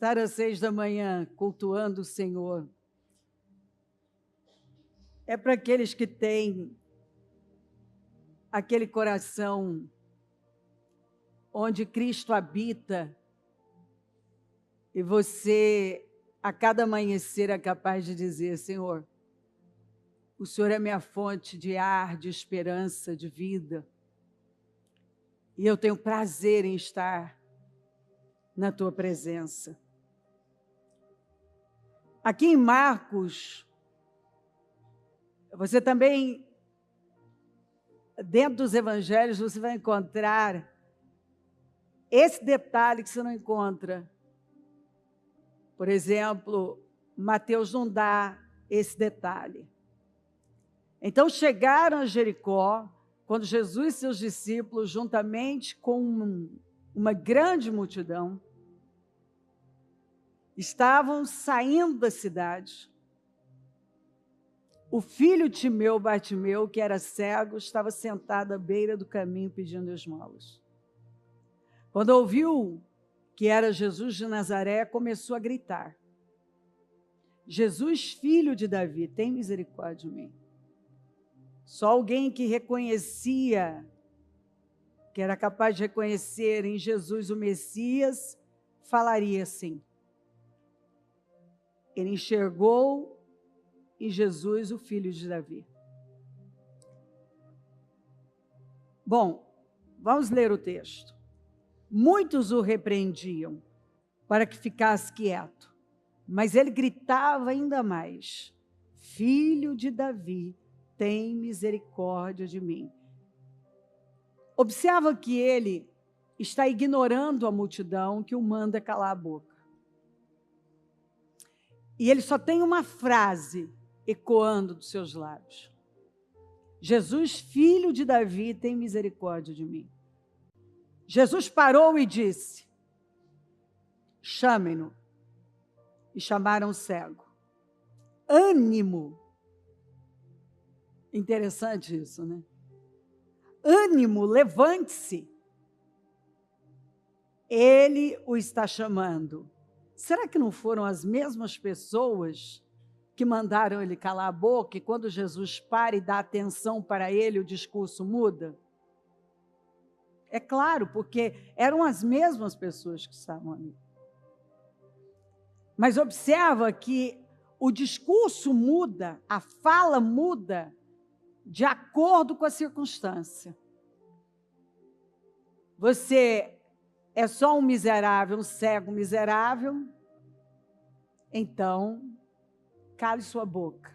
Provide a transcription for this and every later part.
estar às 6 da manhã cultuando o Senhor é para aqueles que têm aquele coração onde Cristo habita e você, a cada amanhecer, é capaz de dizer: Senhor, o Senhor é minha fonte de ar, de esperança, de vida, e eu tenho prazer em estar na tua presença. Aqui em Marcos, você também, dentro dos evangelhos, você vai encontrar esse detalhe que você não encontra. Por exemplo, Mateus não dá esse detalhe. Então chegaram a Jericó, quando Jesus e seus discípulos, juntamente com uma grande multidão, estavam saindo da cidade. O filho de Timeu, Bartimeu, que era cego, estava sentado à beira do caminho pedindo esmolas. Quando ouviu que era Jesus de Nazaré, começou a gritar: Jesus, filho de Davi, tem misericórdia de mim. Só alguém que reconhecia, que era capaz de reconhecer em Jesus o Messias, falaria assim. Ele enxergou em Jesus o filho de Davi. Bom, vamos ler o texto. Muitos o repreendiam para que ficasse quieto, mas ele gritava ainda mais: Filho de Davi, tem misericórdia de mim. Observa que ele está ignorando a multidão que o manda calar a boca. E ele só tem uma frase ecoando dos seus lábios: Jesus, filho de Davi, tem misericórdia de mim. Jesus parou e disse: chamem-no. E chamaram o cego. Ânimo. Interessante isso, né? Ânimo, levante-se. Ele o está chamando. Será que não foram as mesmas pessoas que mandaram ele calar a boca e quando Jesus para e dá atenção para ele, o discurso muda? É claro, porque eram as mesmas pessoas que estavam ali. Mas observa que o discurso muda, a fala muda de acordo com a circunstância. Você é só um miserável, um cego miserável, então cale sua boca.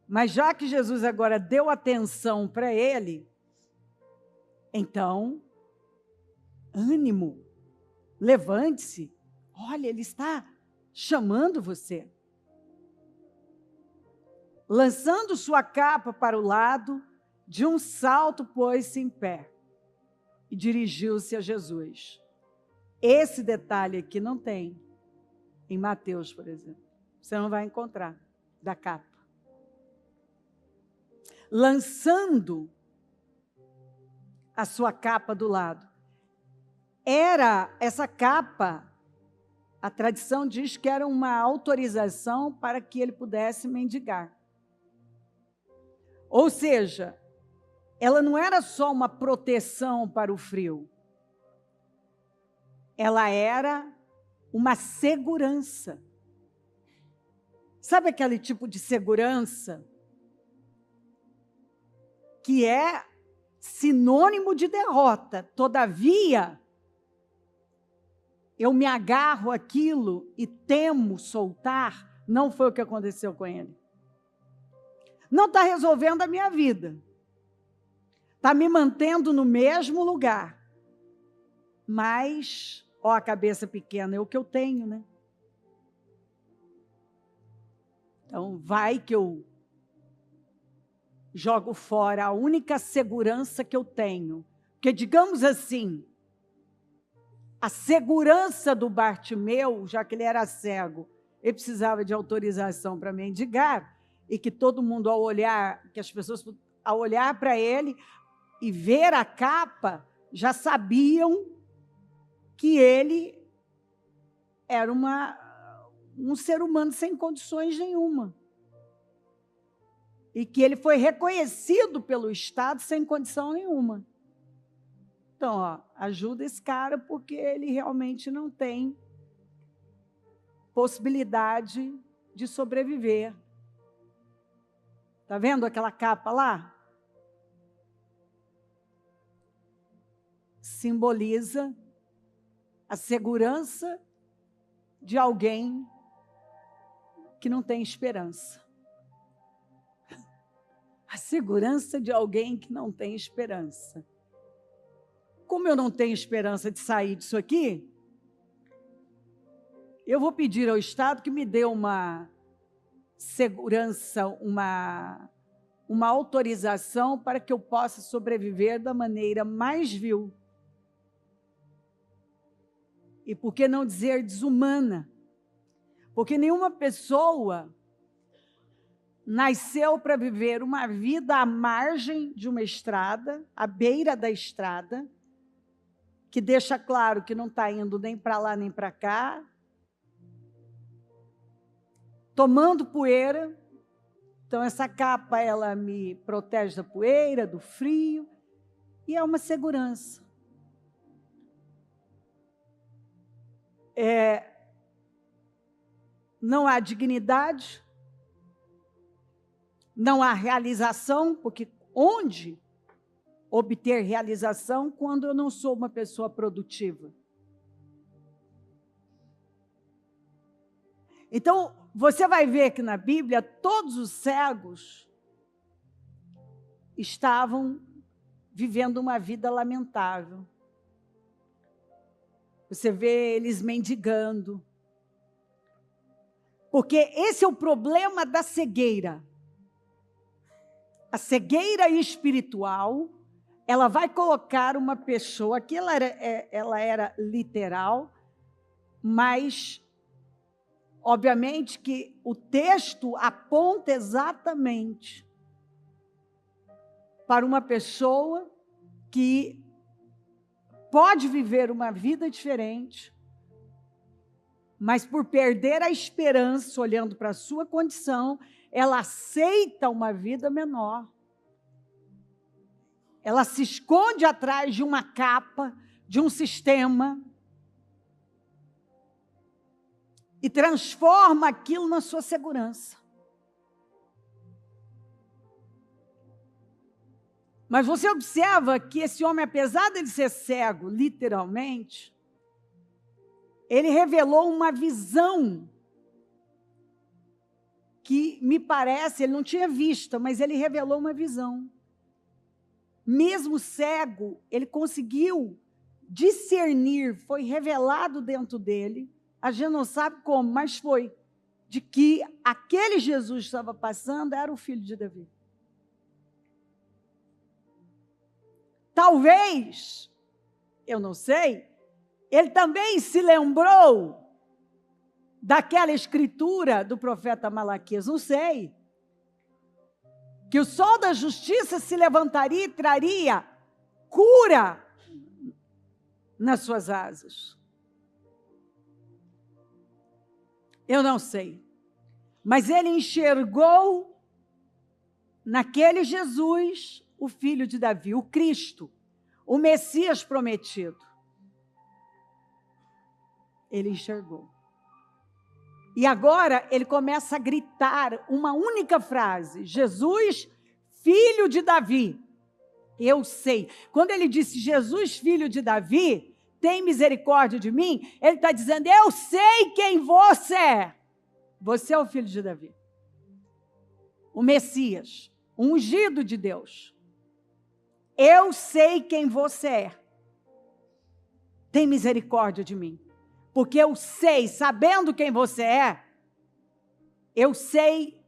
Mas já que Jesus agora deu atenção para ele, então, ânimo, levante-se. Olha, ele está chamando você. Lançando sua capa para o lado, de um salto pôs-se em pé e dirigiu-se a Jesus. Esse detalhe aqui não tem em Mateus, por exemplo. Você não vai encontrar da capa. Lançando a sua capa do lado. Era essa capa, a tradição diz que era uma autorização para que ele pudesse mendigar. Ou seja, ela não era só uma proteção para o frio. Ela era uma segurança. Sabe aquele tipo de segurança que é sinônimo de derrota? Todavia, eu me agarro àquilo e temo soltar. Não foi o que aconteceu com ele. Não está resolvendo a minha vida. Está me mantendo no mesmo lugar. Mas, ó, a cabeça pequena é o que eu tenho, né? Então, vai que eu jogo fora a única segurança que eu tenho. Porque, digamos assim, a segurança do Bartimeu, já que ele era cego, ele precisava de autorização para mendigar, e que todo mundo, ao olhar, que as pessoas, ao olhar para ele e ver a capa, já sabiam que ele era um ser humano sem condições nenhuma. E que ele foi reconhecido pelo Estado sem condição nenhuma. Então, ó, ajuda esse cara porque ele realmente não tem possibilidade de sobreviver. Está vendo aquela capa lá? Simboliza a segurança de alguém que não tem esperança. A segurança de alguém que não tem esperança. Como eu não tenho esperança de sair disso aqui, eu vou pedir ao Estado que me dê uma segurança, uma autorização para que eu possa sobreviver da maneira mais vil. E por que não dizer desumana? Porque nenhuma pessoa nasceu para viver uma vida à margem de uma estrada, à beira da estrada, que deixa claro que não está indo nem para lá nem para cá, tomando poeira. Então, essa capa, ela me protege da poeira, do frio, e é uma segurança. Não há dignidade, não há realização, porque onde obter realização quando eu não sou uma pessoa produtiva? Então, você vai ver que na Bíblia, todos os cegos estavam vivendo uma vida lamentável. Você vê eles mendigando. Porque esse é o problema da cegueira. A cegueira espiritual, ela vai colocar uma pessoa, que ela era literal, mas, obviamente, que o texto aponta exatamente para uma pessoa que pode viver uma vida diferente, mas por perder a esperança, olhando para a sua condição, ela aceita uma vida menor. Ela se esconde atrás de uma capa, de um sistema, e transforma aquilo na sua segurança. Mas você observa que esse homem, apesar de ser cego, literalmente, ele revelou uma visão que, me parece, ele não tinha vista, mas ele revelou uma visão. Mesmo cego, ele conseguiu discernir, foi revelado dentro dele, a gente não sabe como, mas foi, de que aquele Jesus que estava passando era o filho de Davi. Talvez, eu não sei, ele também se lembrou daquela escritura do profeta Malaquias, não sei, que o sol da justiça se levantaria e traria cura nas suas asas. Eu não sei, mas ele enxergou naquele Jesus o filho de Davi, o Cristo, o Messias prometido. Ele enxergou. E agora ele começa a gritar uma única frase: Jesus, filho de Davi. Eu sei. Quando ele disse Jesus, filho de Davi, tem misericórdia de mim, ele está dizendo, eu sei quem você é. Você é o filho de Davi. O Messias, o ungido de Deus. Eu sei quem você é. Tem misericórdia de mim. Porque eu sei, sabendo quem você é, eu sei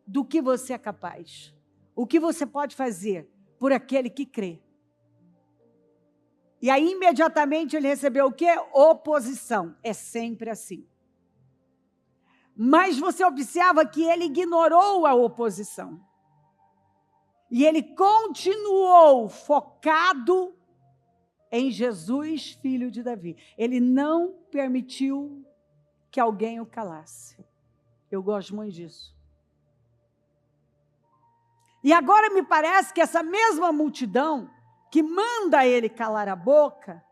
do que você é capaz. O que você pode fazer por aquele que crê. E aí, imediatamente, ele recebeu o quê? Oposição. É sempre assim. Mas você observa que ele ignorou a oposição. E ele continuou focado em Jesus, filho de Davi. Ele não permitiu que alguém o calasse. Eu gosto muito disso. E agora me parece que essa mesma multidão que manda ele calar a boca,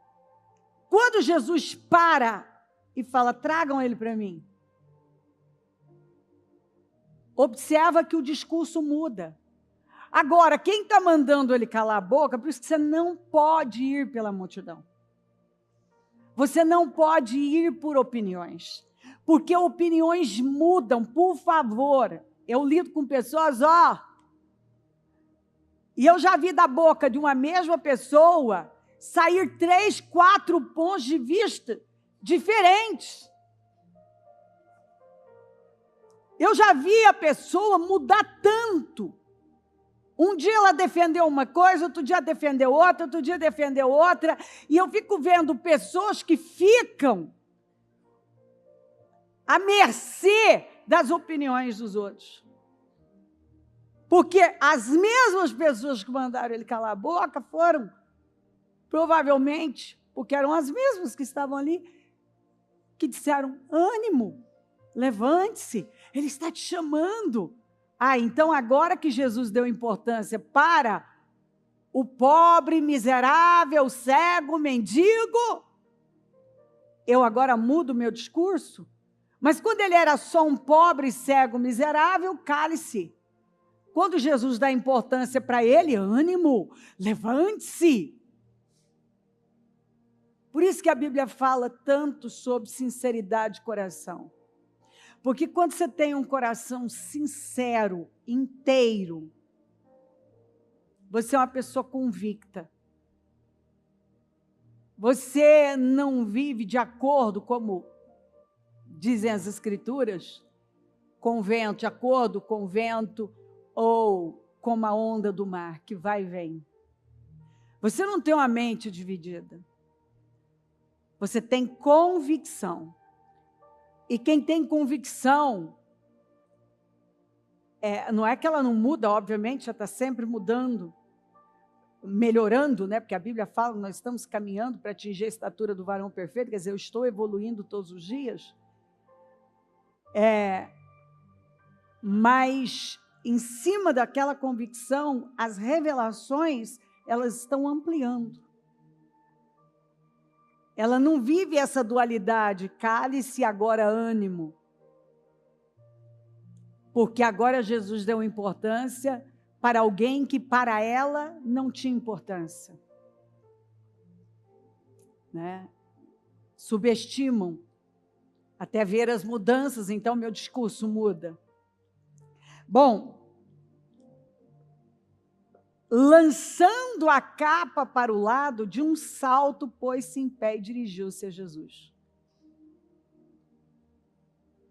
quando Jesus para e fala, tragam ele para mim, observa que o discurso muda. Agora, quem está mandando ele calar a boca, por isso que você não pode ir pela multidão. Você não pode ir por opiniões, porque opiniões mudam, por favor. Eu lido com pessoas, e eu já vi da boca de uma mesma pessoa sair 3, 4 pontos de vista diferentes. Eu já vi a pessoa mudar tanto. Um dia ela defendeu uma coisa, outro dia defendeu outra, outro dia defendeu outra, e eu fico vendo pessoas que ficam à mercê das opiniões dos outros. Porque as mesmas pessoas que mandaram ele calar a boca foram, provavelmente, porque eram as mesmas que estavam ali, que disseram, ânimo, levante-se, ele está te chamando. Então agora que Jesus deu importância para o pobre, miserável, cego, mendigo, eu agora mudo o meu discurso? Mas quando ele era só um pobre, cego, miserável, cale-se. Quando Jesus dá importância para ele, ânimo, levante-se. Por isso que a Bíblia fala tanto sobre sinceridade de coração. Porque quando você tem um coração sincero, inteiro, você é uma pessoa convicta. Você não vive de acordo, como dizem as Escrituras, com o vento, de acordo com o vento, ou como a onda do mar, que vai e vem. Você não tem uma mente dividida. Você tem convicção. E quem tem convicção, não é que ela não muda, obviamente, já está sempre mudando, melhorando, né? Porque a Bíblia fala, nós estamos caminhando para atingir a estatura do varão perfeito, quer dizer, eu estou evoluindo todos os dias. Mas em cima daquela convicção, as revelações, elas estão ampliando. Ela não vive essa dualidade, cale-se agora ânimo. Porque agora Jesus deu importância para alguém que para ela não tinha importância. Né? Subestimam até ver as mudanças, então meu discurso muda. Bom, lançando a capa para o lado, de um salto, pôs-se em pé e dirigiu-se a Jesus.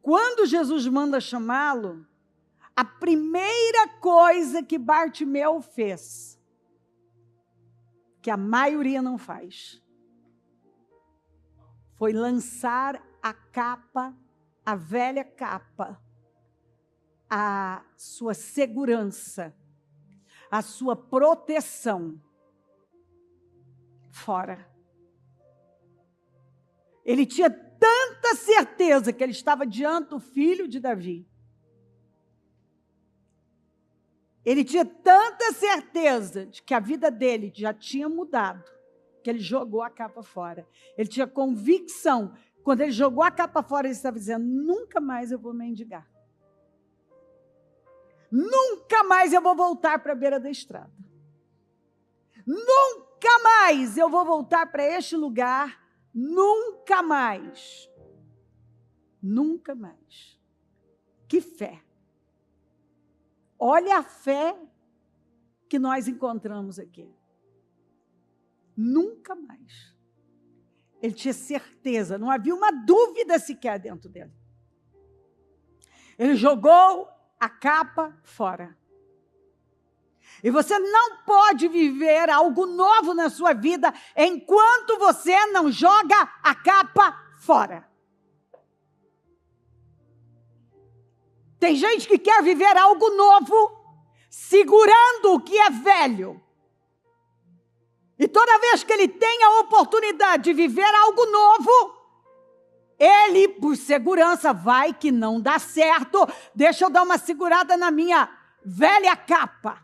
Quando Jesus manda chamá-lo, a primeira coisa que Bartimeu fez, que a maioria não faz, foi lançar a capa, a velha capa, a sua segurança, a sua proteção fora. Ele tinha tanta certeza que ele estava diante do filho de Davi. Ele tinha tanta certeza de que a vida dele já tinha mudado, que ele jogou a capa fora. Ele tinha convicção. Quando ele jogou a capa fora, ele estava dizendo, nunca mais eu vou mendigar. Nunca mais eu vou voltar para a beira da estrada. Nunca mais eu vou voltar para este lugar. Nunca mais. Nunca mais. Que fé. Olha a fé que nós encontramos aqui. Nunca mais. Ele tinha certeza, não havia uma dúvida sequer dentro dele. Ele jogou a capa fora. E você não pode viver algo novo na sua vida enquanto você não joga a capa fora. Tem gente que quer viver algo novo, segurando o que é velho. E toda vez que ele tem a oportunidade de viver algo novo, Ele, por segurança, vai que não dá certo, deixa eu dar uma segurada na minha velha capa.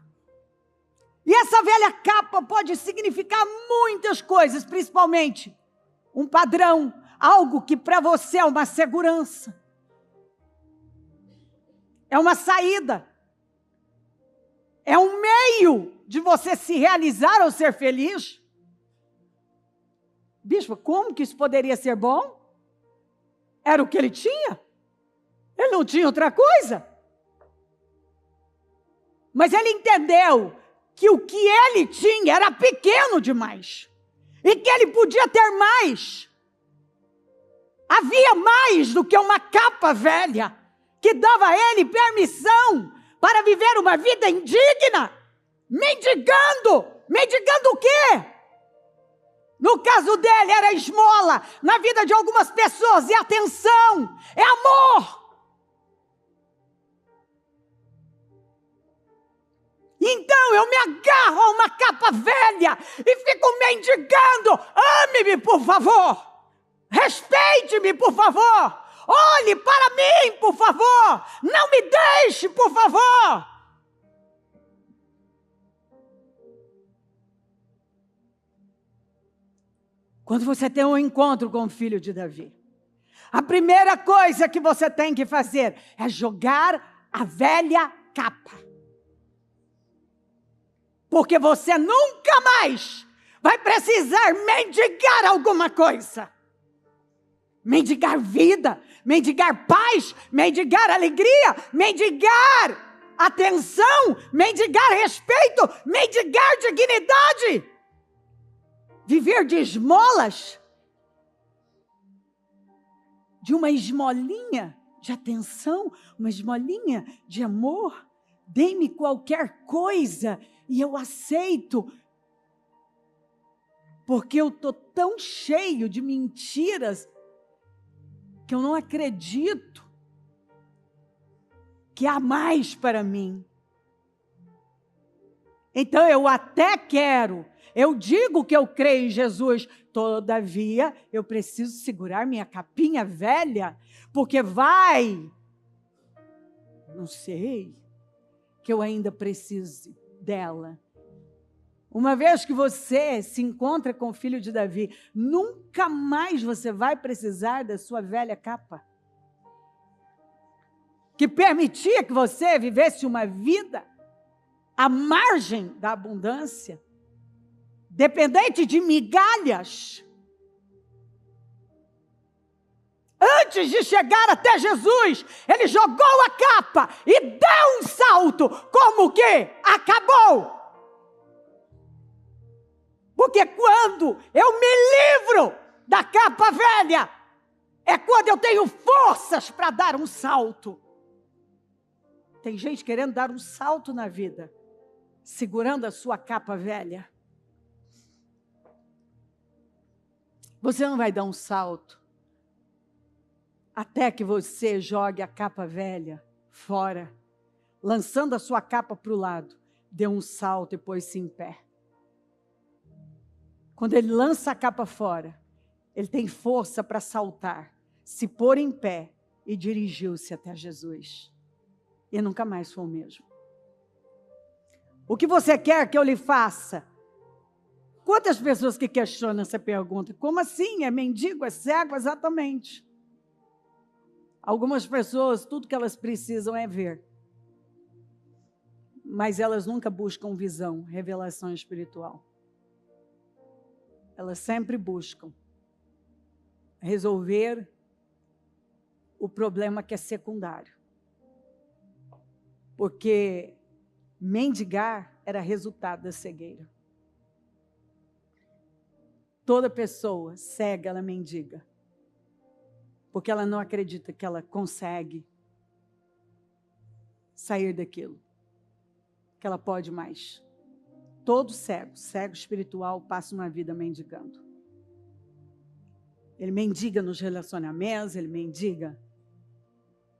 E essa velha capa pode significar muitas coisas, principalmente um padrão, algo que para você é uma segurança, é uma saída, é um meio de você se realizar ou ser feliz. Bispo, como que isso poderia ser bom? Era o que ele tinha. Ele não tinha outra coisa. Mas ele entendeu que o que ele tinha era pequeno demais. E que ele podia ter mais. Havia mais do que uma capa velha que dava a ele permissão para viver uma vida indigna. Mendigando. Mendigando o quê? No caso dele era esmola, na vida de algumas pessoas é atenção, é amor. Então eu me agarro a uma capa velha e fico mendigando. Ame-me, por favor. Respeite-me, por favor. Olhe para mim, por favor. Não me deixe, por favor. Quando você tem um encontro com o filho de Davi, a primeira coisa que você tem que fazer é jogar a velha capa. Porque você nunca mais vai precisar mendigar alguma coisa. Mendigar vida, mendigar paz, mendigar alegria, mendigar atenção, mendigar respeito, mendigar dignidade. Viver de esmolas, de uma esmolinha de atenção, uma esmolinha de amor. Dê-me qualquer coisa e eu aceito, porque eu estou tão cheio de mentiras que eu não acredito que há mais para mim. Então eu até quero, eu digo que eu creio em Jesus, todavia eu preciso segurar minha capinha velha, porque não sei, que eu ainda preciso dela. Uma vez que você se encontra com o filho de Davi, nunca mais você vai precisar da sua velha capa, que permitia que você vivesse uma vida à margem da abundância, dependente de migalhas. Antes de chegar até Jesus, ele jogou a capa e deu um salto, como que acabou. Porque quando eu me livro da capa velha, é quando eu tenho forças para dar um salto. Tem gente querendo dar um salto na vida, segurando a sua capa velha. Você não vai dar um salto até que você jogue a capa velha fora, lançando a sua capa para o lado, dê um salto e pôs-se em pé. Quando ele lança a capa fora, ele tem força para saltar, se pôr em pé e dirigiu-se até Jesus. E nunca mais foi o mesmo. O que você quer que eu lhe faça? Quantas pessoas que questionam essa pergunta? Como assim? É mendigo? É cego? Exatamente. Algumas pessoas, tudo que elas precisam é ver. Mas elas nunca buscam visão, revelação espiritual. Elas sempre buscam resolver o problema que é secundário. Porque mendigar era resultado da cegueira. Toda pessoa cega, ela mendiga. Porque ela não acredita que ela consegue sair daquilo. Que ela pode mais. Todo cego, cego espiritual, passa uma vida mendigando. Ele mendiga nos relacionamentos, ele mendiga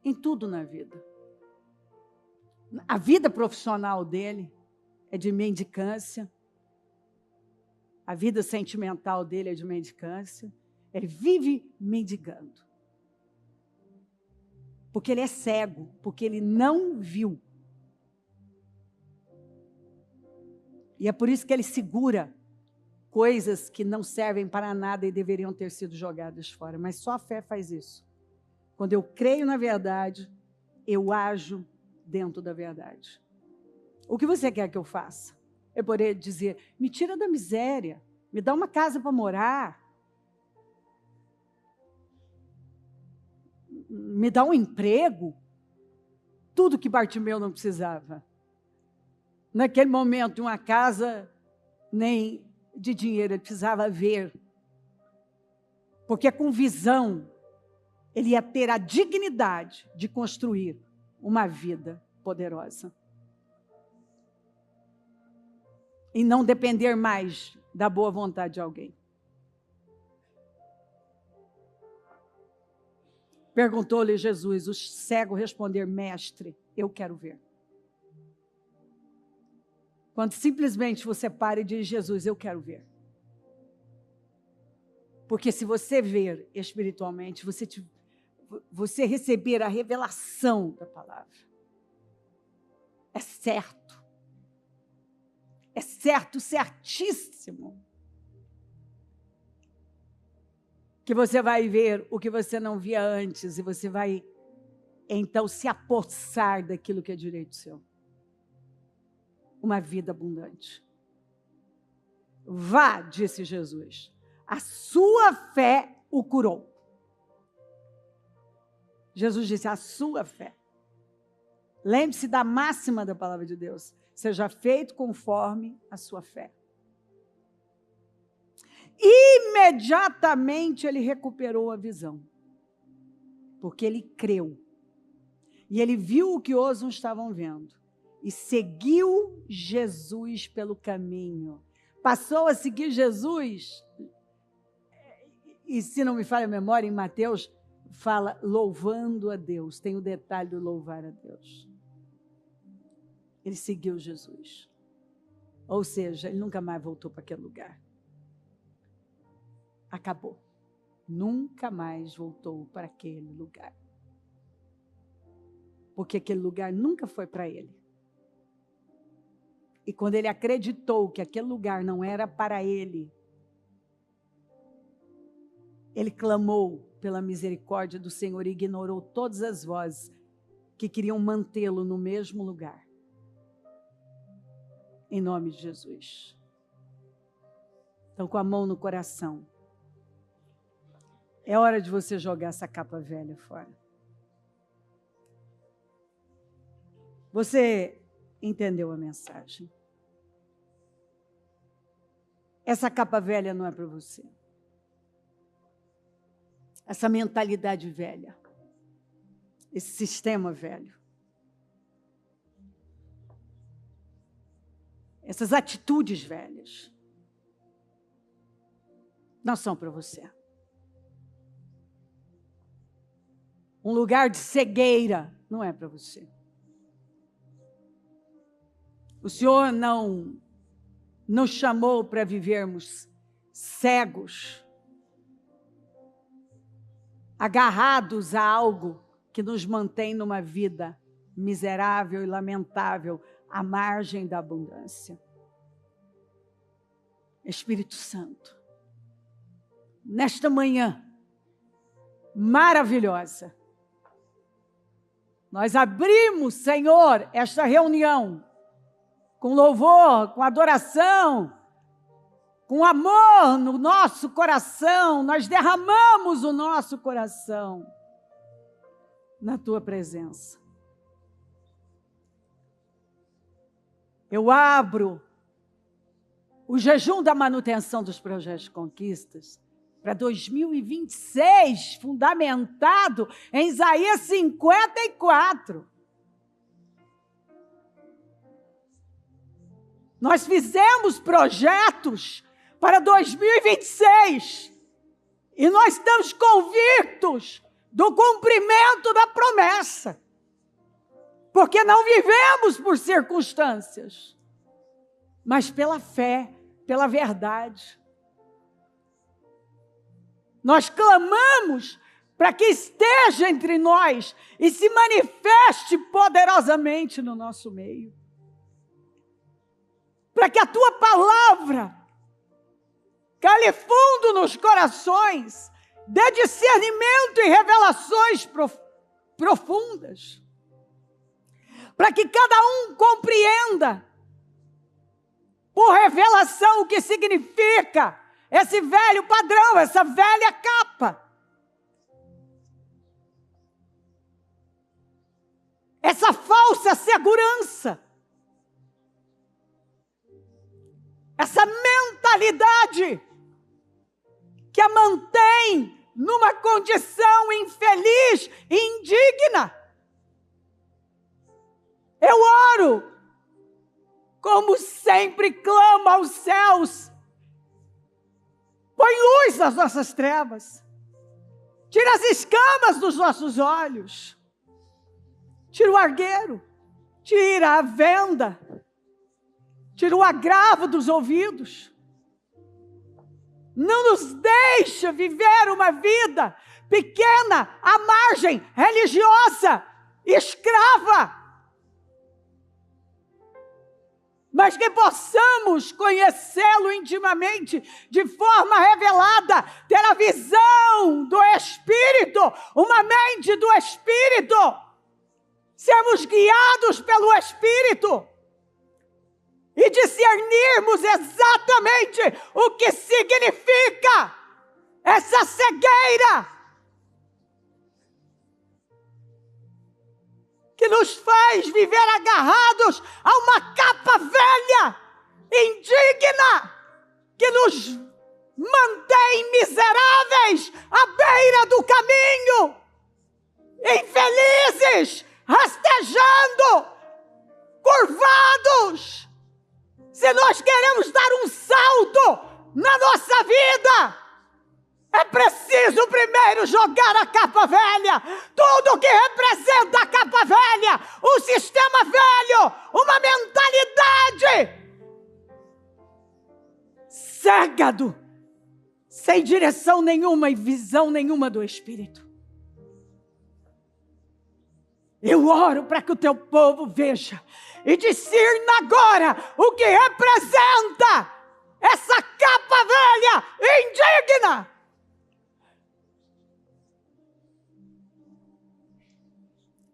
em tudo na vida. A vida profissional dele é de mendicância. A vida sentimental dele é de mendicância. Ele vive mendigando. Porque ele é cego, porque ele não viu. E é por isso que ele segura coisas que não servem para nada e deveriam ter sido jogadas fora. Mas só a fé faz isso. Quando eu creio na verdade, eu ajo dentro da verdade. O que você quer que eu faça? Eu poderia dizer, me tira da miséria, me dá uma casa para morar, me dá um emprego, tudo que Bartimeu não precisava. Naquele momento, uma casa, nem de dinheiro, ele precisava ver. Porque com visão, ele ia ter a dignidade de construir uma vida poderosa. E não depender mais da boa vontade de alguém. Perguntou-lhe Jesus, o cego responder, mestre, eu quero ver. Quando simplesmente você para e diz, Jesus, eu quero ver. Porque se você ver espiritualmente, você receber a revelação da palavra. É certo. É certo, certíssimo. Que você vai ver o que você não via antes e você vai, então, se apossar daquilo que é direito seu. Uma vida abundante. Vá, disse Jesus, a sua fé o curou. Jesus disse, a sua fé. Lembre-se da máxima da palavra de Deus. Seja feito conforme a sua fé. Imediatamente ele recuperou a visão. Porque ele creu. E ele viu o que os outros estavam vendo. E seguiu Jesus pelo caminho. Passou a seguir Jesus. E se não me falha a memória, em Mateus, fala louvando a Deus. Tem o detalhe do louvar a Deus. Ele seguiu Jesus. Ou seja, ele nunca mais voltou para aquele lugar. Acabou. Nunca mais voltou para aquele lugar. Porque aquele lugar nunca foi para ele. E quando ele acreditou que aquele lugar não era para ele, ele clamou pela misericórdia do Senhor e ignorou todas as vozes que queriam mantê-lo no mesmo lugar. Em nome de Jesus. Então, com a mão no coração. É hora de você jogar essa capa velha fora. Você entendeu a mensagem? Essa capa velha não é para você. Essa mentalidade velha. Esse sistema velho. Essas atitudes velhas. Não são para você. Um lugar de cegueira não é para você. O Senhor não nos chamou para vivermos cegos, agarrados a algo que nos mantém numa vida miserável e lamentável, à margem da abundância. Espírito Santo, nesta manhã maravilhosa, nós abrimos, Senhor, esta reunião com louvor, com adoração, com amor no nosso coração. Nós derramamos o nosso coração na Tua presença. Eu abro o jejum da manutenção dos projetos de conquistas para 2026, fundamentado em Isaías 54. Nós fizemos projetos para 2026 e nós estamos convictos do cumprimento da promessa, porque não vivemos por circunstâncias, mas pela fé, pela verdade. Nós clamamos para que esteja entre nós e se manifeste poderosamente no nosso meio. Para que a tua palavra cale fundo nos corações, dê discernimento e revelações profundas. Para que cada um compreenda por revelação o que significa esse velho padrão, essa velha capa. Essa falsa segurança. Essa mentalidade que a mantém numa condição infeliz e indigna. Eu oro, como sempre clamo aos céus. Põe luz nas nossas trevas. Tira as escamas dos nossos olhos. Tira o argueiro. Tira a venda. Tira o agravo dos ouvidos. Não nos deixa viver uma vida pequena, à margem, religiosa, escrava. Mas que possamos conhecê-lo intimamente, de forma revelada, ter a visão do Espírito, uma mente do Espírito, sermos guiados pelo Espírito e discernirmos exatamente o que significa essa cegueira que nos faz viver agarrados a uma capa velha, indigna, que nos mantém miseráveis à beira do caminho, infelizes, rastejando, curvados. Se nós queremos dar um salto na nossa vida, é preciso primeiro jogar a capa velha, tudo que representa a capa velha, um sistema velho, uma mentalidade cegado, sem direção nenhuma e visão nenhuma do Espírito. Eu oro para que o teu povo veja e discirna agora o que representa essa capa velha indigna.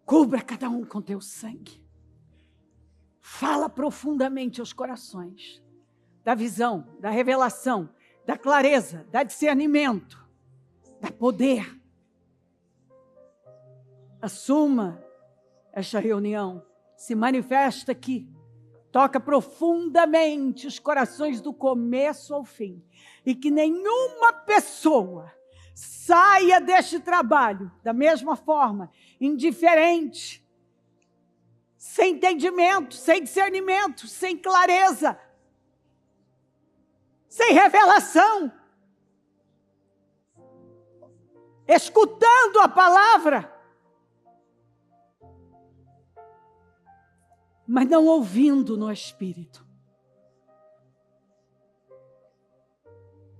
Cubra cada um com teu sangue. Fala profundamente aos corações. Da visão, da revelação, da clareza, da discernimento, da poder. Assuma esta reunião. Se manifesta aqui. Toca profundamente os corações do começo ao fim. E que nenhuma pessoa saia deste trabalho da mesma forma, indiferente, sem entendimento, sem discernimento, sem clareza, sem revelação, escutando a palavra, mas não ouvindo no Espírito.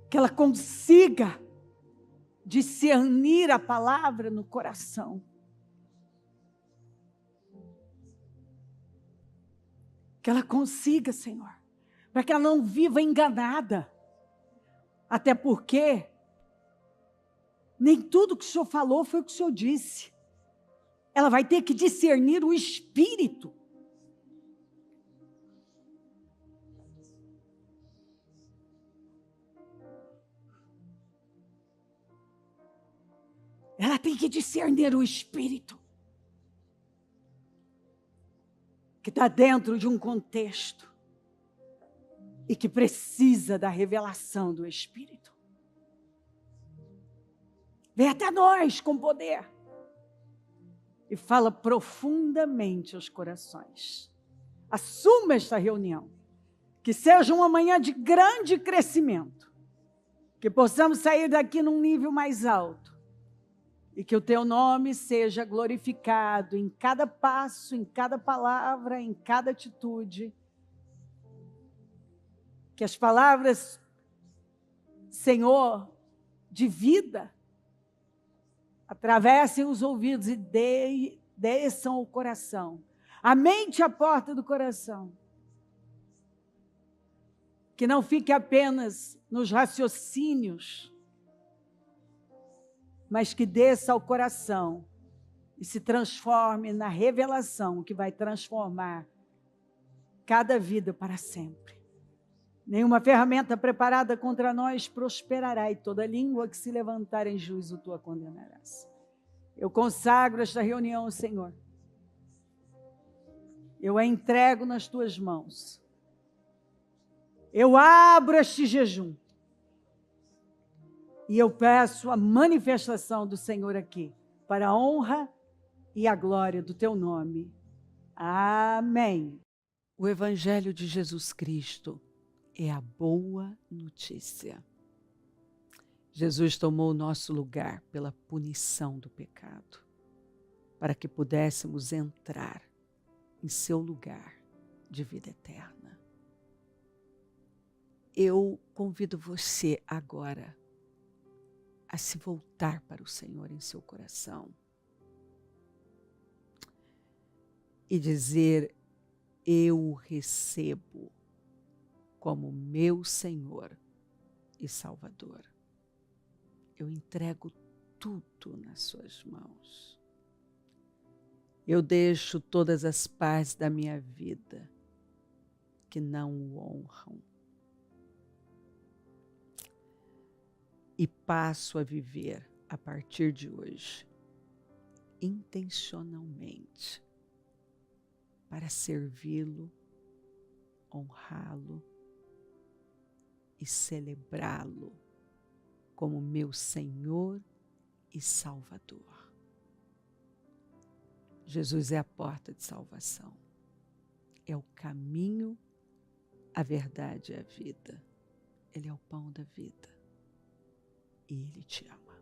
Que ela consiga discernir a palavra no coração. Que ela consiga, Senhor, para que ela não viva enganada. Até porque nem tudo que o Senhor falou foi o que o Senhor disse. Ela vai ter que discernir o Espírito. Ela tem que discernir o Espírito. Que está dentro de um contexto. E que precisa da revelação do Espírito. Vem até nós com poder. E fala profundamente aos corações. Assuma esta reunião. Que seja uma manhã de grande crescimento. Que possamos sair daqui num nível mais alto. E que o teu nome seja glorificado em cada passo, em cada palavra, em cada atitude. Que as palavras, Senhor, de vida, atravessem os ouvidos e desçam ao coração. A mente é a porta do coração. Que não fique apenas nos raciocínios, mas que desça ao coração e se transforme na revelação que vai transformar cada vida para sempre. Nenhuma ferramenta preparada contra nós prosperará, e toda língua que se levantar em juízo tu a condenarás. Eu consagro esta reunião, Senhor. Eu a entrego nas tuas mãos. Eu abro este jejum. E eu peço a manifestação do Senhor aqui, para a honra e a glória do teu nome. Amém. O Evangelho de Jesus Cristo é a boa notícia. Jesus tomou o nosso lugar pela punição do pecado, para que pudéssemos entrar em seu lugar de vida eterna. Eu convido você agora a se voltar para o Senhor em seu coração e dizer: eu o recebo como meu Senhor e Salvador. Eu entrego tudo nas suas mãos. Eu deixo todas as partes da minha vida que não o honram e passo a viver, a partir de hoje, intencionalmente, para servi-lo, honrá-lo e celebrá-lo como meu Senhor e Salvador. Jesus é a porta de salvação, é o caminho, a verdade e a vida. Ele é o pão da vida e Ele te ama.